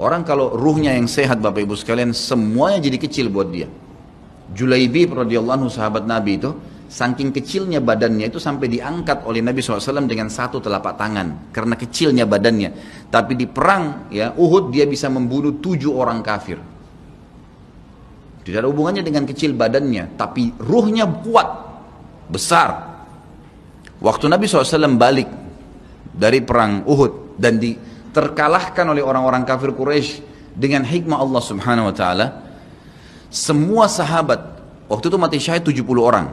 Orang kalau ruhnya yang sehat Bapak Ibu sekalian, semuanya jadi kecil buat dia. Julaibib radhiyallahu anhu sahabat Nabi itu, saking kecilnya badannya itu sampai diangkat oleh Nabi SAW dengan satu telapak tangan. Karena kecilnya badannya. Tapi di perang ya Uhud dia bisa membunuh 7 orang kafir. Tidak ada hubungannya dengan kecil badannya. Tapi ruhnya kuat, besar. Waktu Nabi SAW balik dari perang Uhud dan terkalahkan oleh orang-orang kafir Quraisy dengan hikmah Allah Subhanahu wa taala, semua sahabat waktu itu mati syahid 70 orang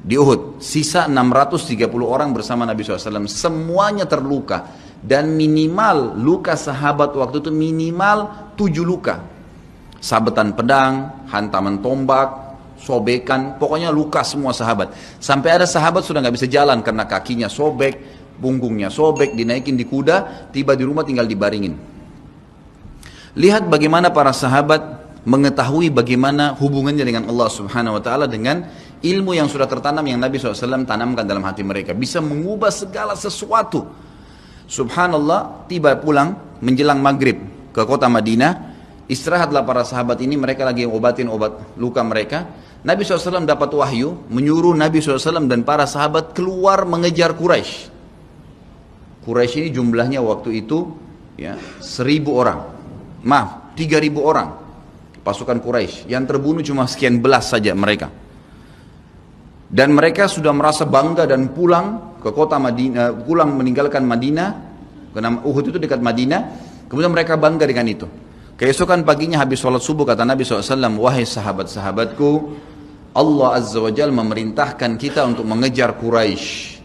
di Uhud, sisa 630 orang bersama Nabi SAW, semuanya terluka dan minimal luka sahabat waktu itu minimal 7 luka, sabetan pedang, hantaman tombak, sobekan, pokoknya luka semua sahabat. Sampai ada sahabat sudah nggak bisa jalan karena kakinya sobek, punggungnya sobek, dinaikin di kuda, tiba di rumah tinggal dibaringin. Lihat bagaimana para sahabat mengetahui bagaimana hubungannya dengan Allah Subhanahu wa taala dengan ilmu yang sudah tertanam yang Nabi SAW tanamkan dalam hati mereka, bisa mengubah segala sesuatu. Subhanallah, tiba pulang menjelang maghrib ke kota Madinah, istirahatlah para sahabat ini, mereka lagi obatin obat luka mereka. Nabi SAW dapat wahyu menyuruh Nabi SAW dan para sahabat keluar mengejar Quraisy. Quraisy ini jumlahnya waktu itu ya 1.000 orang, 3.000 orang pasukan Quraisy, yang terbunuh cuma sekian belas saja mereka. Dan mereka sudah merasa bangga dan pulang ke kota Madinah, pulang meninggalkan Madinah, karena Uhud itu dekat Madinah. Kemudian mereka bangga dengan itu. Keesokan paginya habis sholat subuh kata Nabi SAW, wahai sahabat-sahabatku, Allah Azza wa Jalla memerintahkan kita untuk mengejar Quraisy.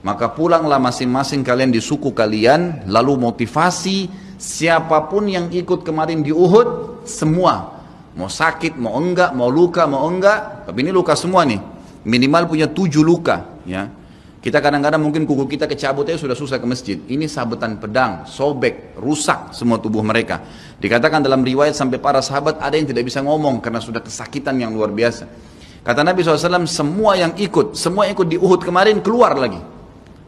Maka pulanglah masing-masing kalian di suku kalian, lalu motivasi siapapun yang ikut kemarin di Uhud, semua, mau sakit, mau enggak, mau luka, mau enggak, tapi ini luka semua nih, minimal punya 7 luka. Ya, kita kadang-kadang mungkin kuku kita kecabut aja sudah susah ke masjid. Ini sabetan pedang, sobek, rusak semua tubuh mereka. Dikatakan dalam riwayat sampai para sahabat ada yang tidak bisa ngomong karena sudah kesakitan yang luar biasa. Kata Nabi SAW, semua yang ikut di Uhud kemarin keluar lagi.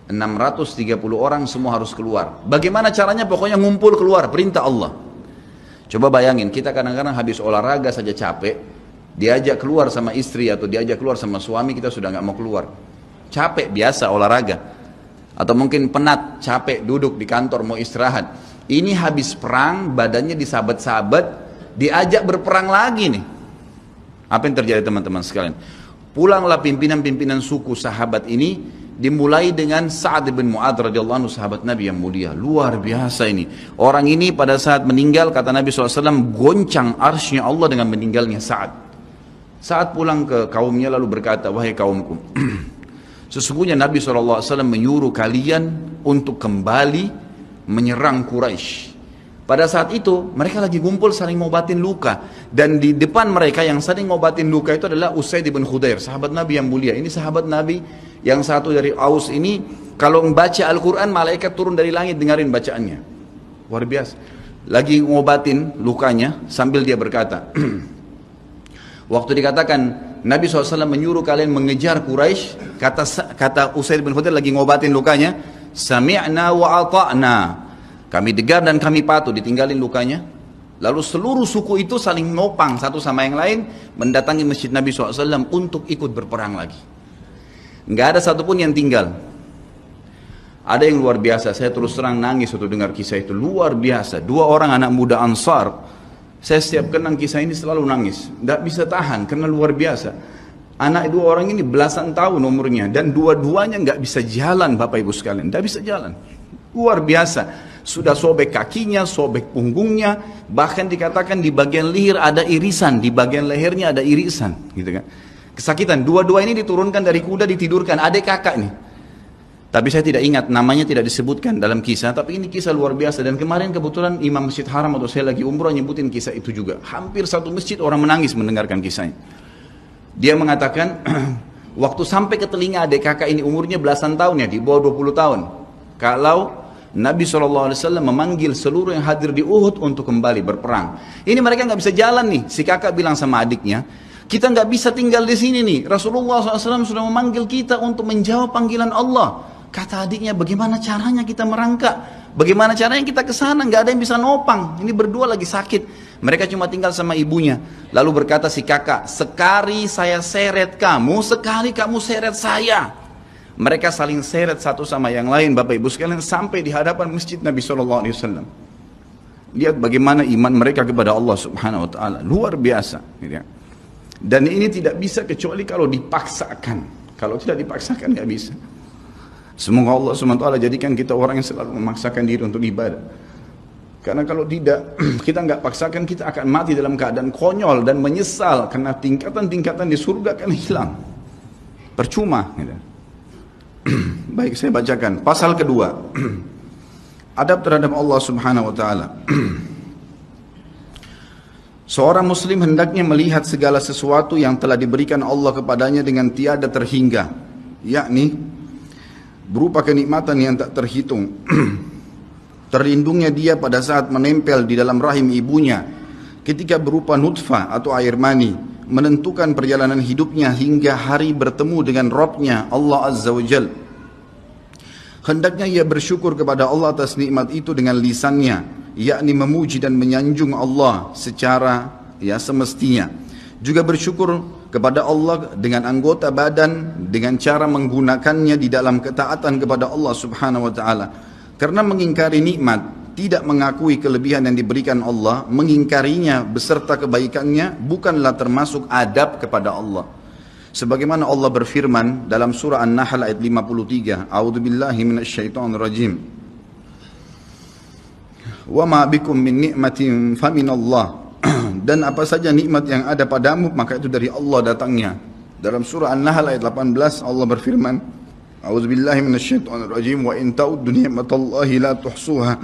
630 orang semua harus keluar. Bagaimana caranya? Pokoknya ngumpul keluar, perintah Allah. Coba bayangin, kita kadang-kadang habis olahraga saja capek, diajak keluar sama istri atau diajak keluar sama suami, kita sudah nggak mau keluar. Capek biasa olahraga. Atau mungkin penat, capek duduk di kantor mau istirahat. Ini habis perang, badannya disabet-sabet, diajak berperang lagi nih. Apa yang terjadi teman-teman sekalian? Pulanglah pimpinan-pimpinan suku sahabat ini, dimulai dengan Sa'ad bin Mu'adz radhiyallahu anhu, sahabat Nabi yang mulia. Luar biasa ini. Orang ini pada saat meninggal, kata Nabi SAW, goncang arsy-Nya Allah dengan meninggalnya Sa'ad. Saat pulang ke kaumnya lalu berkata, wahai kaumku, sesungguhnya Nabi SAW menyuruh kalian untuk kembali menyerang Quraisy. Pada saat itu mereka lagi kumpul saling ngobatin luka, dan di depan mereka yang saling ngobatin luka itu adalah Usaid bin Khudair, sahabat Nabi yang mulia. Ini sahabat Nabi yang satu dari Aus ini, kalau membaca Al-Quran malaikat turun dari langit dengarin bacaannya. Luar biasa. Lagi ngobatin lukanya sambil dia berkata, waktu dikatakan Nabi SAW menyuruh kalian mengejar Quraisy, kata Usaid bin Khudair lagi ngobatin lukanya, sami'na wa ata'na, kami dengar dan kami patuh, ditinggalin lukanya. Lalu seluruh suku itu saling nopang satu sama yang lain, mendatangi masjid Nabi SAW untuk ikut berperang lagi. Nggak ada satupun yang tinggal. Ada yang luar biasa, saya terus terang nangis waktu dengar kisah itu, luar biasa. 2 orang anak muda Ansar, saya setiap kenang kisah ini selalu nangis, nggak bisa tahan karena luar biasa. Anak 2 orang ini belasan tahun umurnya, dan dua-duanya nggak bisa jalan Bapak Ibu sekalian, nggak bisa jalan. Luar biasa. Sudah sobek kakinya, sobek punggungnya, bahkan dikatakan di bagian leher ada irisan, di bagian lehernya ada irisan, gitu kan. Kesakitan. Dua-dua ini diturunkan dari kuda, ditidurkan, adik kakak nih. Tapi saya tidak ingat, namanya tidak disebutkan dalam kisah, tapi ini kisah luar biasa. Dan kemarin kebetulan Imam Masjid Haram atau saya lagi umroh nyebutin kisah itu juga. Hampir satu masjid orang menangis mendengarkan kisahnya. Dia mengatakan, waktu sampai ke telinga adik kakak ini umurnya belasan tahun ya, di bawah 20 tahun. Kalau Nabi SAW memanggil seluruh yang hadir di Uhud untuk kembali berperang. Ini mereka nggak bisa jalan nih. Si kakak bilang sama adiknya, kita nggak bisa tinggal di sini nih. Rasulullah SAW sudah memanggil kita untuk menjawab panggilan Allah. Kata adiknya, bagaimana caranya kita merangkak? Bagaimana caranya kita ke sana? Nggak ada yang bisa nopang. Ini berdua lagi sakit. Mereka cuma tinggal sama ibunya. Lalu berkata si kakak, sekali saya seret kamu, sekali kamu seret saya. Mereka saling seret satu sama yang lain, Bapak Ibu sekalian, sampai di hadapan masjid Nabi SAW. Lihat bagaimana iman mereka kepada Allah Subhanahu Wa Taala, luar biasa. Dan ini tidak bisa kecuali kalau dipaksakan. Kalau tidak dipaksakan nggak bisa. Semoga Allah Subhanahu Wa Taala jadikan kita orang yang selalu memaksakan diri untuk ibadah. Karena kalau tidak, kita nggak paksakan, kita akan mati dalam keadaan konyol dan menyesal karena tingkatan-tingkatan di surga akan hilang. Percuma. Baik, saya bacakan. Pasal kedua. Adab terhadap Allah Subhanahu Wa Taala. Seorang muslim hendaknya melihat segala sesuatu yang telah diberikan Allah kepadanya dengan tiada terhingga, yakni berupa kenikmatan yang tak terhitung. Terlindungnya dia pada saat menempel di dalam rahim ibunya, ketika berupa nutfah atau air mani, menentukan perjalanan hidupnya hingga hari bertemu dengan Rabbnya Allah Azza wa Jal. Hendaknya ia bersyukur kepada Allah atas nikmat itu dengan lisannya, yakni memuji dan menyanjung Allah secara semestinya. Juga bersyukur kepada Allah dengan anggota badan, dengan cara menggunakannya di dalam ketaatan kepada Allah Subhanahu wa Ta'ala. Karena mengingkari nikmat, tidak mengakui kelebihan yang diberikan Allah, mengingkarinya beserta kebaikannya, bukanlah termasuk adab kepada Allah. Sebagaimana Allah berfirman dalam surah An-Nahl ayat 53, A'udzubillahi minasyaitonirrajim. Wa ma bikum min ni'matin faminallah. Dan apa saja nikmat yang ada padamu, maka itu dari Allah datangnya. Dalam surah An-Nahl ayat 18 Allah berfirman, A'udzubillahi minasyaitonirrajim, wa in ta'uddu ni'matallahi la tuhsuha.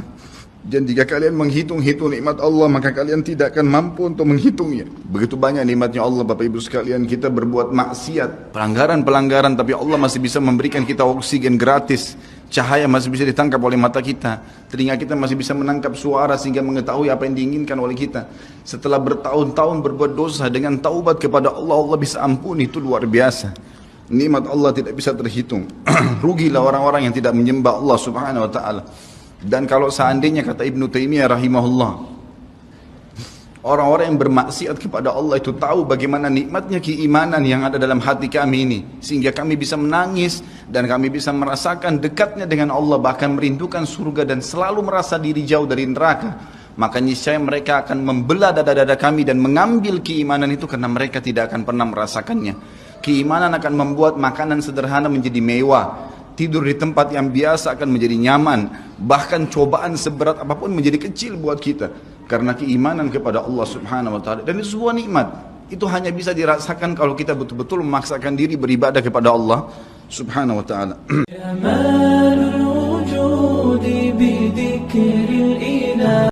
Dan jika kalian menghitung-hitung nikmat Allah, maka kalian tidak akan mampu untuk menghitungnya. Begitu banyak nikmatnya Allah, Bapak Ibu sekalian. Kita berbuat maksiat, pelanggaran-pelanggaran, tapi Allah masih bisa memberikan kita oksigen gratis. Cahaya masih bisa ditangkap oleh mata kita. Telinga kita masih bisa menangkap suara sehingga mengetahui apa yang diinginkan oleh kita. Setelah bertahun-tahun berbuat dosa, dengan taubat kepada Allah, Allah bisa ampuni. Itu luar biasa. Nikmat Allah tidak bisa terhitung. Rugilah orang-orang yang tidak menyembah Allah Subhanahu Wa Ta'ala. Dan kalau seandainya, kata Ibnu Taimiyah rahimahullah, orang-orang yang bermaksiat kepada Allah itu tahu bagaimana nikmatnya keimanan yang ada dalam hati kami ini, sehingga kami bisa menangis dan kami bisa merasakan dekatnya dengan Allah, bahkan merindukan surga dan selalu merasa diri jauh dari neraka, maka niscaya mereka akan membelah dada-dada kami dan mengambil keimanan itu, karena mereka tidak akan pernah merasakannya. Keimanan akan membuat makanan sederhana menjadi mewah, tidur di tempat yang biasa akan menjadi nyaman, bahkan cobaan seberat apapun menjadi kecil buat kita, karena keimanan kepada Allah Subhanahu Wa Ta'ala. Dan itu sebuah nikmat. Itu hanya bisa dirasakan kalau kita betul-betul memaksakan diri beribadah kepada Allah Subhanahu Wa Ta'ala.